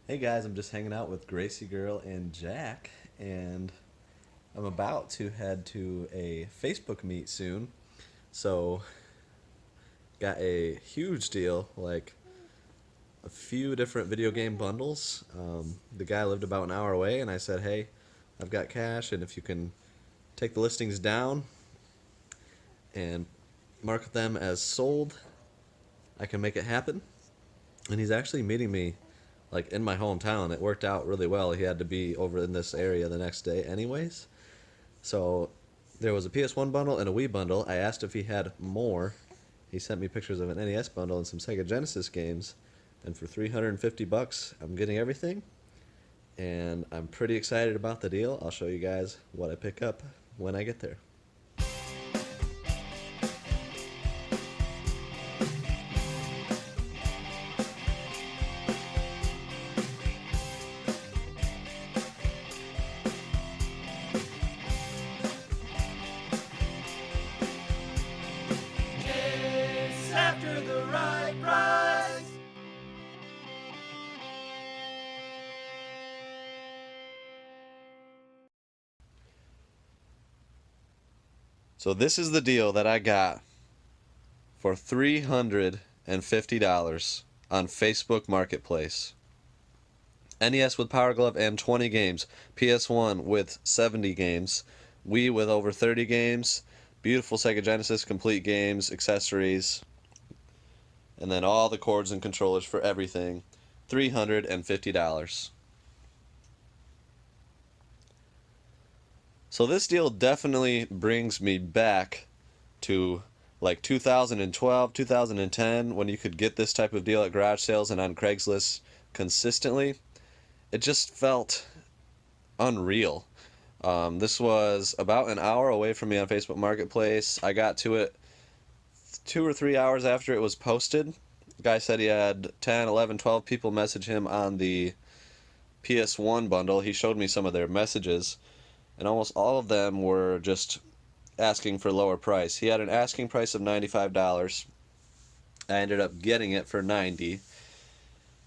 Hey guys, I'm just hanging out with Gracie Girl and Jack, and I'm about to head to a Facebook meet soon. So, got a huge deal, like a few different video game bundles. The guy lived about an hour away, and I said, "Hey, I've got cash, and if you can take the listings down and mark them as sold, I can make it happen." And he's actually meeting me like in my hometown. It worked out really well. He had to be over in this area the next day anyways. So there was a PS1 bundle and a Wii bundle. I asked if he had more. He sent me pictures of an NES bundle and some Sega Genesis games. And for 350 bucks, I'm getting everything. And I'm pretty excited about the deal. I'll show you guys what I pick up when I get there. Chase after the right price. So this is the deal that I got for $350 on Facebook Marketplace. NES with Power Glove and 20 games, PS1 with 70 games, Wii with over 30 games, beautiful Sega Genesis complete games, accessories, and then all the cords and controllers for everything. $350. So this deal definitely brings me back to like 2012, 2010 when you could get this type of deal at garage sales and on Craigslist consistently. It just felt unreal. This was about an hour away from me on Facebook Marketplace. I got to it 2 or 3 hours after it was posted. The guy said he had 10, 11, 12 people message him on the PS1 bundle. He showed me some of their messages, and almost all of them were just asking for lower price. He had an asking price of $95. I ended up getting it for 90.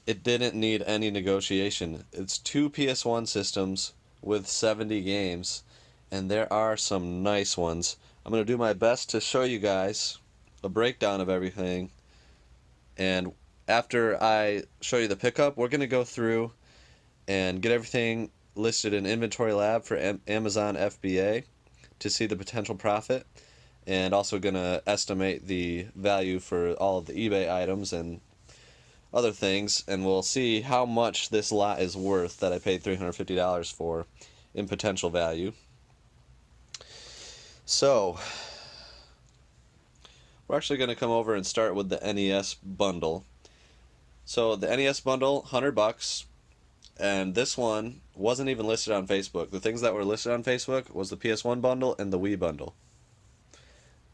It didn't need any negotiation. It's two PS1 systems with 70 games, and there are some nice ones. I'm going to do my best to show you guys a breakdown of everything, and after I show you the pickup, we're going to go through and get everything listed in Inventory Lab for Amazon FBA to see the potential profit, and also going to estimate the value for all of the eBay items and other things, and we'll see how much this lot is worth that I paid $350 for in potential value. So, we're actually going to come over and start with the NES bundle. So, the NES bundle, $100, and this one wasn't even listed on Facebook. The things that were listed on Facebook was the PS1 bundle and the Wii bundle.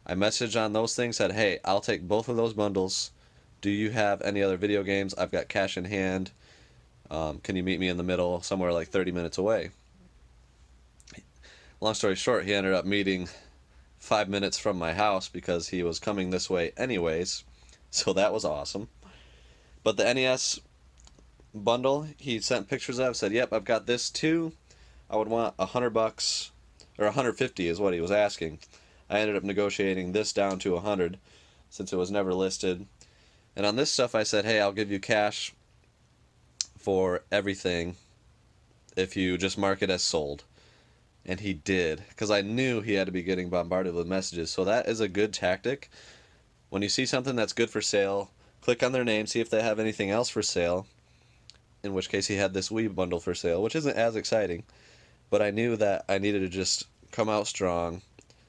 I messaged on those things, said, "Hey, I'll take both of those bundles. Do you have any other video games? I've got cash in hand. Can you meet me in the middle, somewhere like 30 minutes away?" Long story short, he ended up meeting 5 minutes from my house because he was coming this way anyways. So that was awesome. But the NES bundle, he sent pictures of, said, "Yep, I've got this too. I would want $100 or 150 is what he was asking." I ended up negotiating this down to 100 since it was never listed. And on this stuff, I said, "Hey, I'll give you cash for everything if you just mark it as sold." And he did, because I knew he had to be getting bombarded with messages. So that is a good tactic. When you see something that's good for sale, click on their name, see if they have anything else for sale, in which case he had this Wii bundle for sale, which isn't as exciting. But I knew that I needed to just come out strong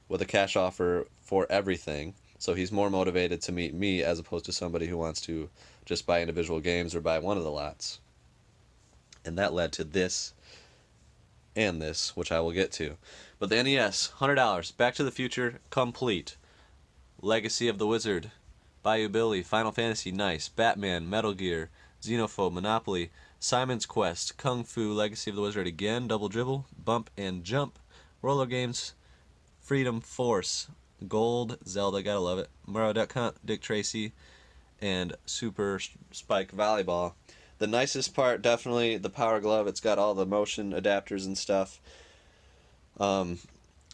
with a cash offer for everything. So he's more motivated to meet me as opposed to somebody who wants to just buy individual games or buy one of the lots. And that led to this and this, which I will get to. But the NES, $100. Back to the Future, complete. Legacy of the Wizard, Bayou Billy, Final Fantasy, nice. Batman, Metal Gear, Xenophobe, Monopoly, Simon's Quest, Kung Fu, Legacy of the Wizard again, Double Dribble, Bump and Jump, Roller Games, Freedom Force, Gold, Zelda, gotta love it, Mario Duck Hunt, Dick Tracy, and Super Spike Volleyball. The nicest part, definitely the Power Glove. It's got all the motion adapters and stuff. Um,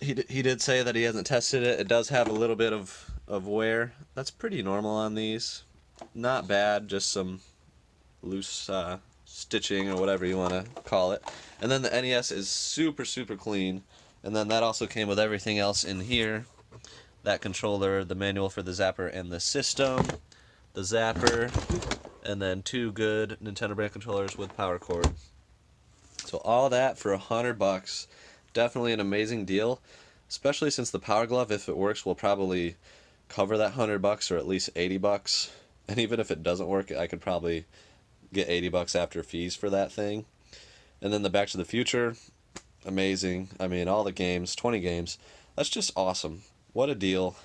he did say that he hasn't tested it. It does have a little bit of wear. That's pretty normal on these. Not bad, just some loose stitching or whatever you want to call it. And then the NES is super, super clean. And then that also came with everything else in here. That controller, the manual for the zapper and the system, the zapper, and then 2 good Nintendo brand controllers with power cord. So all that for $100. Definitely an amazing deal, especially since the Power Glove, if it works, will probably cover that $100 or at least $80. And even if it doesn't work, I could probably get $80 after fees for that thing. And then the Back to the Future, amazing. I mean, all the games, 20 games. That's just awesome. What a deal.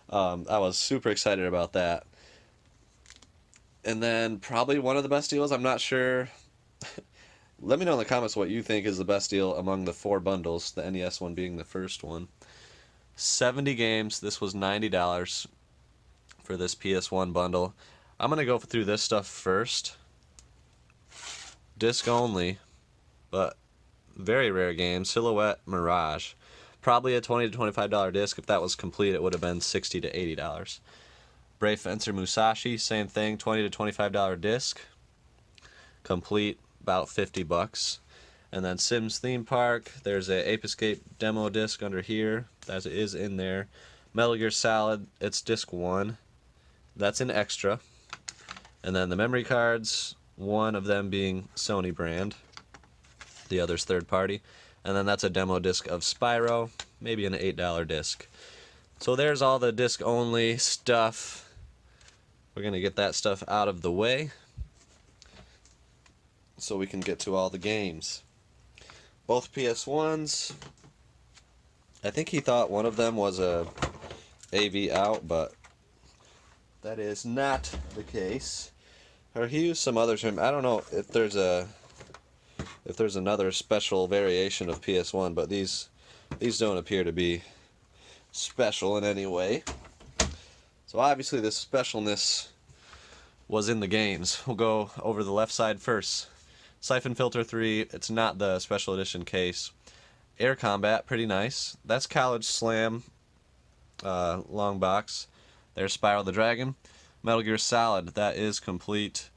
I was super excited about that. And then probably one of the best deals, I'm not sure. Let me know in the comments what you think is the best deal among the 4 bundles, the NES one being the first one. 70 games. This was $90 for this PS1 bundle. I'm going to go through this stuff first. Disc only, but very rare game. Silhouette Mirage. Probably a $20 to $25 disc. If that was complete, it would have been $60 to $80. Brave Fencer Musashi, same thing, $20 to $25 disc. Complete, about $50. And then Sims Theme Park, there's a Ape Escape demo disc under here, as it is in there. Metal Gear Solid, it's disc 1. That's an extra. And then the memory cards, one of them being Sony brand, the other's third party. And then that's a demo disc of Spyro, maybe an $8 disc. So there's all the disc only stuff. We're going to get that stuff out of the way so we can get to all the games. Both PS1s. I think he thought one of them was a AV out, but that is not the case. Or he used some other term. I don't know if there's another special variation of PS1, but these don't appear to be special in any way. So obviously this specialness was in the games. We'll go over the left side first. Siphon Filter 3, it's not the special edition case. Air Combat, pretty nice. That's College Slam, long box. There's Spyro the Dragon. Metal Gear Solid, that is complete.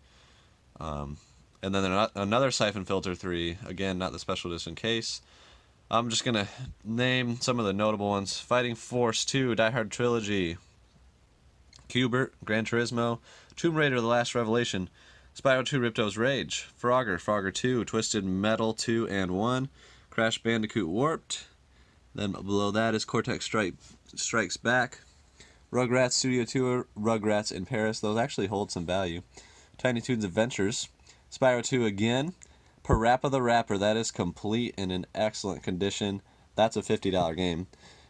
And then another Siphon Filter 3, again, not the special edition case. I'm just going to name some of the notable ones. Fighting Force 2, Die Hard Trilogy, Cubert, Gran Turismo, Tomb Raider The Last Revelation, Spyro 2 Ripto's Rage, Frogger 2, Twisted Metal 2 and 1, Crash Bandicoot Warped. Then below that is Cortex Strikes Back, Rugrats Studio Tour, Rugrats in Paris. Those actually hold some value. Tiny Toons Adventures, Spyro 2 again, Parappa the Rapper, that is complete and in excellent condition. That's a $50 game.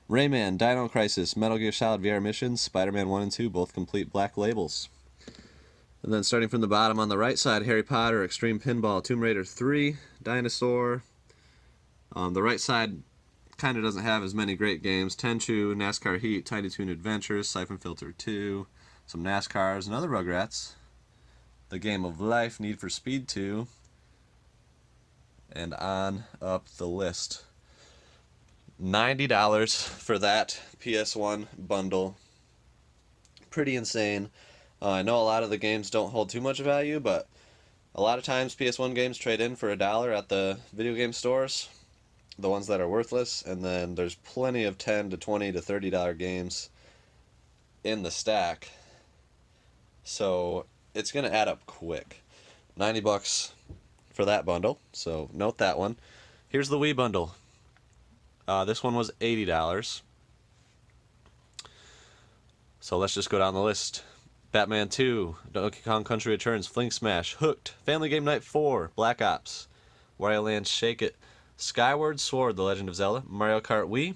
Rayman, Dino Crisis, Metal Gear Solid VR Missions, Spider-Man 1 and 2, both complete black labels. And then starting from the bottom on the right side, Harry Potter, Extreme Pinball, Tomb Raider 3, Dinosaur. The right side kind of doesn't have as many great games. Tenchu, NASCAR Heat, Tiny Toon Adventures, Siphon Filter 2, some NASCARs, and other Rugrats. The Game of Life, Need for Speed 2, and on up the list. $90 for that PS1 bundle. Pretty insane. I know a lot of the games don't hold too much value, but a lot of times PS1 games trade in for $1 at the video game stores, the ones that are worthless, and then there's plenty of $10 to $20 to $30 games in the stack. So it's going to add up quick. $90 for that bundle, so note that one. Here's the Wii bundle. This one was $80. So let's just go down the list. Batman 2, Donkey Kong Country Returns, Fling Smash, Hooked, Family Game Night 4, Black Ops, Wario Land Shake It, Skyward Sword, The Legend of Zelda, Mario Kart Wii,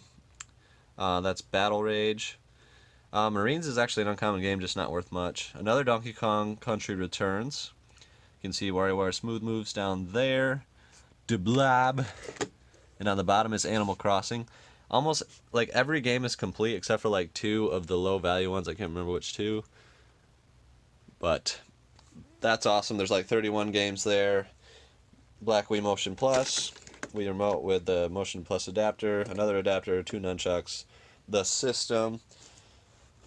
that's Battle Rage. Marines is actually an uncommon game, just not worth much. Another Donkey Kong Country Returns. You can see WarioWare Smooth Moves down there. De Blob. And on the bottom is Animal Crossing. Almost like every game is complete except for like 2 of the low value ones. I can't remember which 2. But That's awesome. There's like 31 games there. Black Wii Motion Plus, Wii Remote with the Motion Plus adapter, another adapter, 2 nunchucks, the system.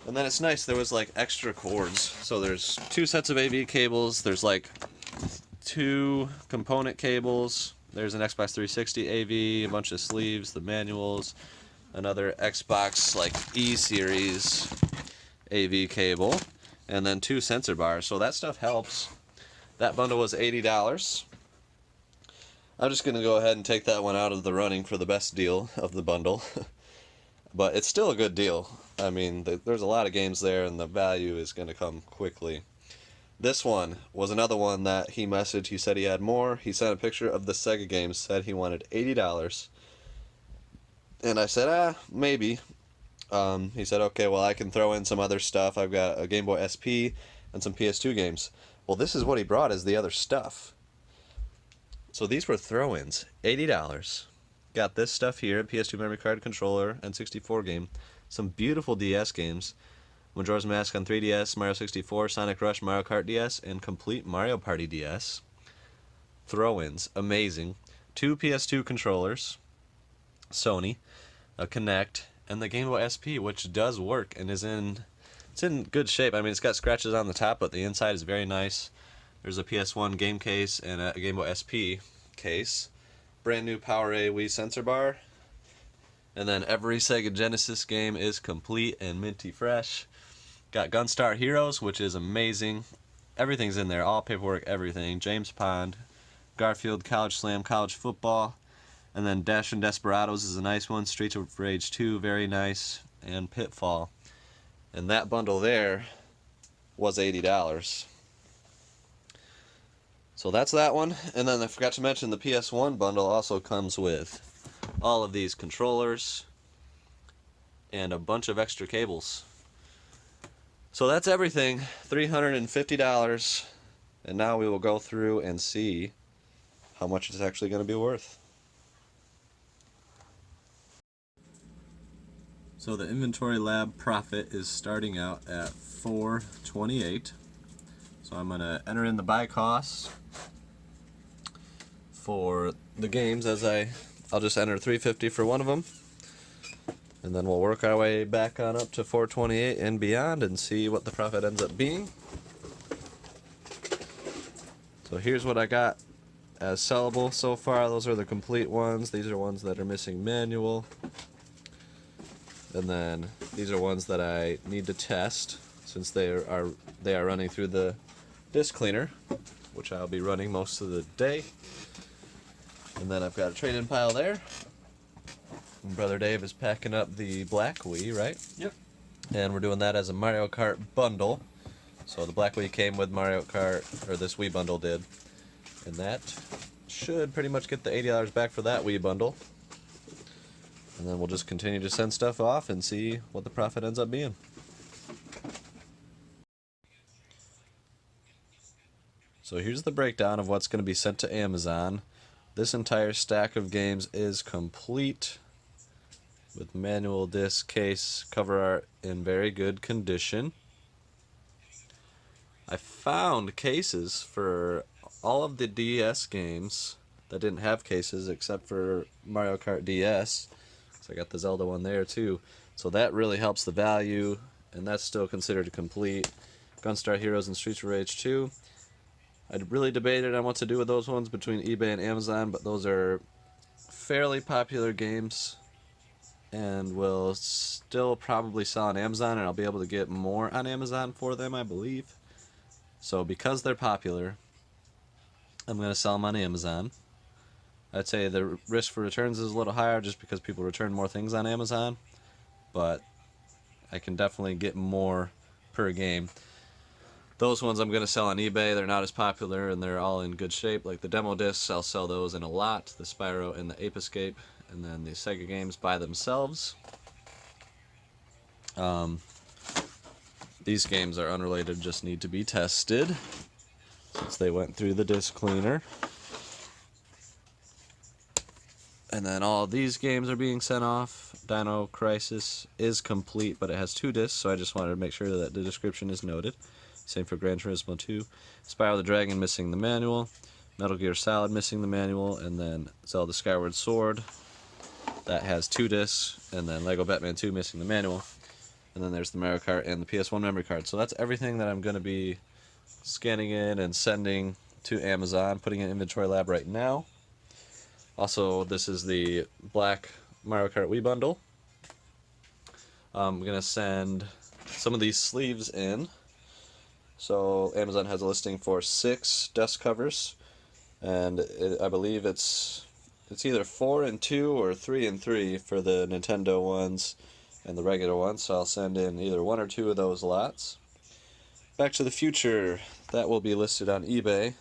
And then it's nice, there was like extra cords. So there's 2 sets of AV cables, there's like 2 component cables, there's an Xbox 360 AV, a bunch of sleeves, the manuals, another Xbox like E-Series AV cable, and then 2 sensor bars. So that stuff helps. That bundle was $80. I'm just going to go ahead and take that one out of the running for the best deal of the bundle. But it's still a good deal. I mean, there's a lot of games there, and the value is going to come quickly. This one was another one that he messaged. He said he had more. He sent a picture of the Sega games, said he wanted $80. And I said, maybe. He said, okay, well, I can throw in some other stuff. I've got a Game Boy SP and some PS2 games. Well, this is what he brought as the other stuff. So these were throw-ins, $80. Got this stuff here, PS2 memory card, controller, and 64 game. Some beautiful DS games. Majora's Mask on 3DS, Mario 64, Sonic Rush, Mario Kart DS, and complete Mario Party DS. Throw-ins, amazing. 2 PS2 controllers, Sony, a Kinect, and the Game Boy SP, which does work and it's in good shape. I mean, it's got scratches on the top, but the inside is very nice. There's a PS1 game case and a Game Boy SP case. Brand new PowerA Wii sensor bar. And then every Sega Genesis game is complete and minty fresh. Got Gunstar Heroes, which is amazing. Everything's in there, all paperwork, everything. James Pond, Garfield, College Slam, College Football. And then Dash and Desperados is a nice one. Streets of Rage 2, very nice. And Pitfall. And that bundle there was $80. So that's that one. And then I forgot to mention the PS1 bundle also comes with all of these controllers and a bunch of extra cables. So that's everything, $350. And now we will go through and see how much it's actually going to be worth. So the Inventory Lab profit is starting out at $428. So I'm going to enter in the buy costs for the games as I'll just enter $350 for one of them. And then we'll work our way back on up to $428 and beyond and see what the profit ends up being. So here's what I got as sellable so far. Those are the complete ones. These are ones that are missing manual. And then these are ones that I need to test since they are running through the disc cleaner, which I'll be running most of the day. And then I've got a trade-in pile there. And Brother Dave is packing up the Black Wii, right? Yep. And we're doing that as a Mario Kart bundle. So the Black Wii came with Mario Kart, or this Wii bundle did. And that should pretty much get the $80 back for that Wii bundle. And then we'll just continue to send stuff off and see what the profit ends up being. So here's the breakdown of what's going to be sent to Amazon. This entire stack of games is complete with manual, disc, case, cover art in very good condition. I found cases for all of the DS games that didn't have cases except for Mario Kart DS. So I got the Zelda one there too. So that really helps the value, and that's still considered complete. Gunstar Heroes and Streets of Rage 2. I really debated on what to do with those ones between eBay and Amazon, but those are fairly popular games and will still probably sell on Amazon, and I'll be able to get more on Amazon for them, I believe. So because they're popular, I'm going to sell them on Amazon. I'd say the risk for returns is a little higher just because people return more things on Amazon, but I can definitely get more per game. Those ones I'm going to sell on eBay. They're not as popular and they're all in good shape. Like the demo discs, I'll sell those in a lot. The Spyro and the Ape Escape. And then the Sega games by themselves. These games are unrelated, just need to be tested since they went through the disc cleaner. And then all these games are being sent off. Dino Crisis is complete, but it has 2 discs, so I just wanted to make sure that the description is noted. Same for Gran Turismo 2. Spyro the Dragon missing the manual. Metal Gear Solid missing the manual. And then Zelda Skyward Sword. That has 2 discs. And then Lego Batman 2 missing the manual. And then there's the Mario Kart and the PS1 memory card. So that's everything that I'm going to be scanning in and sending to Amazon, putting in Inventory Lab right now. Also, this is the black Mario Kart Wii bundle. I'm going to send some of these sleeves in. So Amazon has a listing for 6 desk covers, and I believe it's either 4 and 2 or 3 and 3 for the Nintendo ones and the regular ones, so I'll send in either 1 or 2 of those lots. Back to the Future, that will be listed on eBay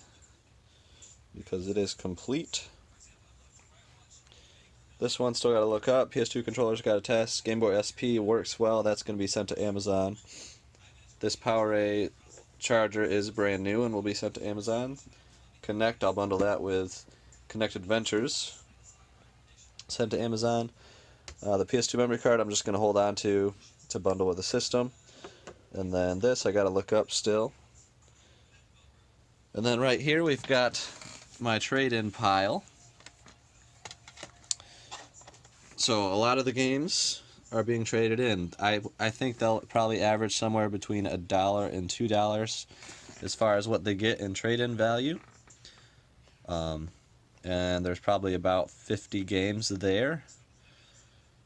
because it is complete. This one still got to look up. PS2 controllers got to test. Game Boy SP works well. That's going to be sent to Amazon. This PowerA charger is brand new and will be sent to Amazon. Connect, I'll bundle that with Connect Adventures. Sent to Amazon. The PS2 memory card I'm just going to hold on to bundle with the system. And then this I got to look up still. And then right here we've got my trade-in pile. So a lot of the games are being traded in. I think they'll probably average somewhere between $1 and $2 as far as what they get in trade-in value. And there's probably about 50 games there.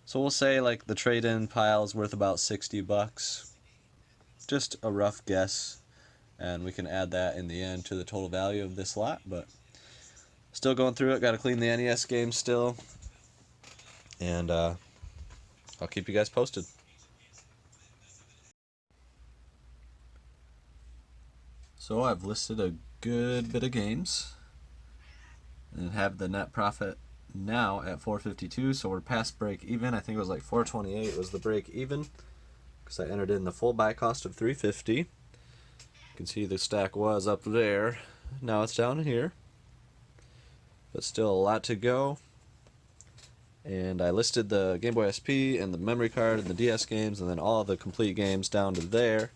So we'll say like the trade-in pile is worth about $60. Just a rough guess, and we can add that in the end to the total value of this lot. But still going through it. Got to clean the NES game still. And I'll keep you guys posted. So I've listed a good bit of games and have the net profit now at $452. So we're past break even. I think it was like $428 was the break even because I entered in the full buy cost of $350. You can see the stack was up there. Now it's down here, but still a lot to go. And I listed the Game Boy SP and the memory card and the DS games and then all the complete games down to there.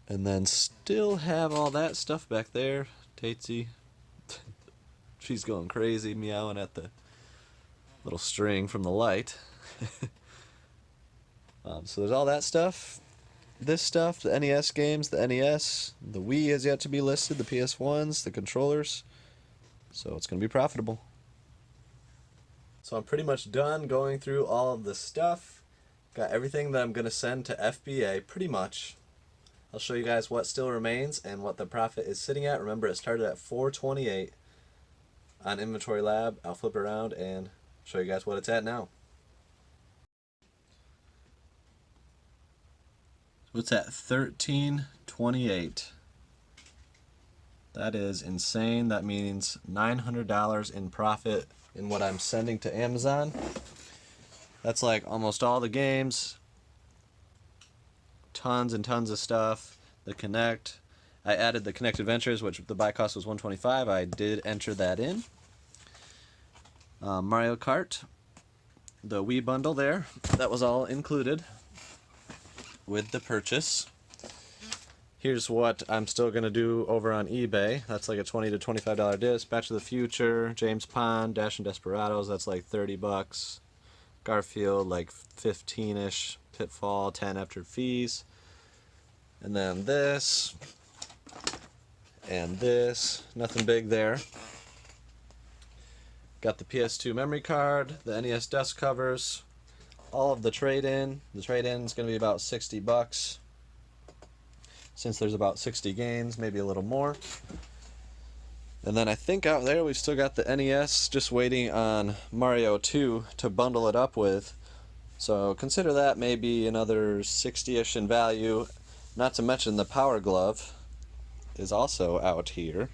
And then still have all that stuff back there. Tatesy. She's going crazy, meowing at the little string from the light. So there's all that stuff. This stuff, the NES games, the NES, the Wii has yet to be listed, the PS1s, the controllers. So it's going to be profitable. So I'm pretty much done going through all of the stuff. Got everything that I'm going to send to FBA, pretty much. I'll show you guys what still remains and what the profit is sitting at. Remember, it started at $428 on Inventory Lab. I'll flip it around and show you guys what it's at now. So it's at $1328. That is insane. That means $900 in profit in what I'm sending to Amazon. That's like almost all the games. Tons and tons of stuff. The Connect. I added the Connect Adventures, which the buy cost was $125. I did enter that in. Mario Kart. The Wii bundle there. That was all included with the purchase. Here's what I'm still going to do over on eBay. That's like a $20 to $25 disc. Back to the Future, James Pond, Dash and Desperados, that's like $30. Garfield, like 15-ish. Pitfall, 10 after fees. And then this. And this. Nothing big there. Got the PS2 memory card, the NES desk covers, all of the trade-in. The trade-in is going to be about $60. Since there's about 60 games, maybe a little more. And then I think out there we've still got the NES just waiting on Mario 2 to bundle it up with. So consider that maybe another 60-ish in value. Not to mention the Power Glove is also out here.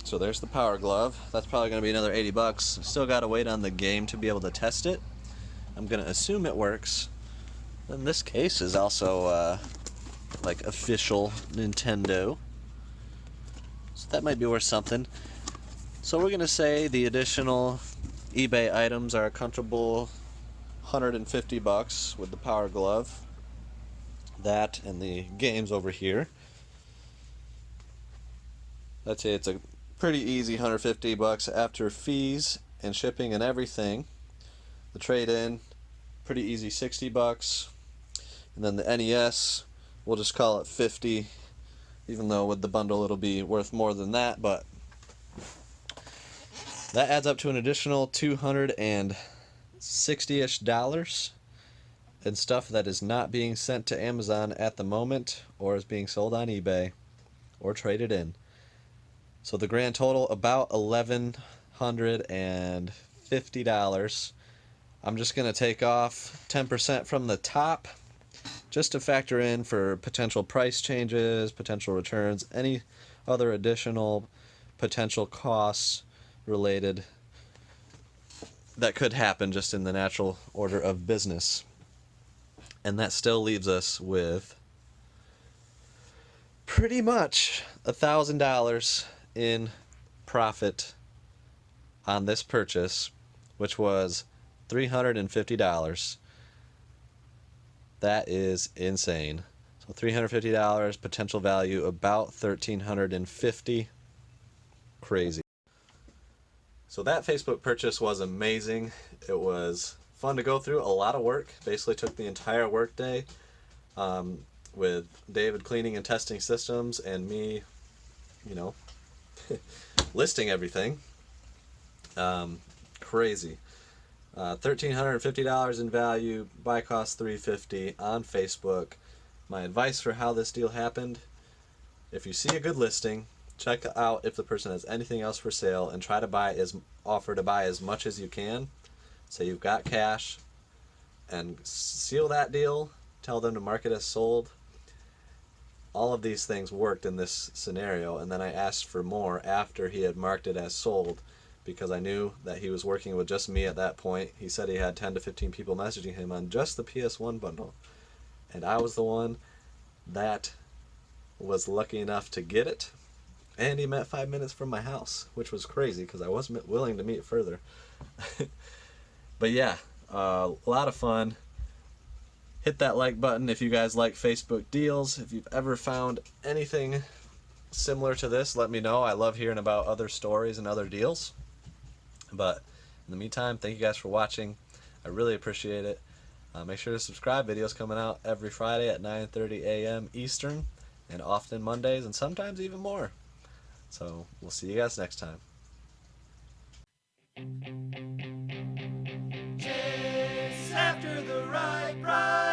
So there's the Power Glove. That's probably going to be another $80. Still got to wait on the game to be able to test it. I'm going to assume it works. And this case is also like official Nintendo. So that might be worth something. So we're going to say the additional eBay items are a comfortable $150 with the Power Glove. that and the games over here. I'd say it's a pretty easy $150 after fees and shipping and everything. The trade-in, pretty easy $60. And then the NES, we'll just call it 50, even though with the bundle it'll be worth more than that, but that adds up to an additional $260-ish and stuff that is not being sent to Amazon at the moment or is being sold on eBay or traded in. So the grand total about $1,150. I'm just going to take off 10% from the top just to factor in for potential price changes, potential returns, any other additional potential costs related that could happen just in the natural order of business. And that still leaves us with pretty much $1,000 in profit on this purchase, which was $350. That is insane. So $350, potential value about $1,350. Crazy. So that Facebook purchase was amazing. It was fun to go through, a lot of work. Basically took the entire workday with David cleaning and testing systems and me, listing everything. Crazy. $1,350 in value, buy cost $350 on Facebook. My advice for how this deal happened: if you see a good listing, check out if the person has anything else for sale and try to offer to buy as much as you can. Say you've got cash and seal that deal, tell them to mark it as sold. All of these things worked in this scenario, and then I asked for more after he had marked it as sold because I knew that he was working with just me at that point. He said he had 10 to 15 people messaging him on just the PS1 bundle, and I was the one that was lucky enough to get it. And he met 5 minutes from my house, which was crazy because I wasn't willing to meet further. But yeah, a lot of fun. Hit that like button if you guys like Facebook deals. If you've ever found anything similar to this, let me know. I love hearing about other stories and other deals. But in the meantime, thank you guys for watching. I really appreciate it. Make sure to subscribe. Videos coming out every Friday at 9:30 a.m. Eastern, and often Mondays, and sometimes even more. So we'll see you guys next time. Chase after the right price.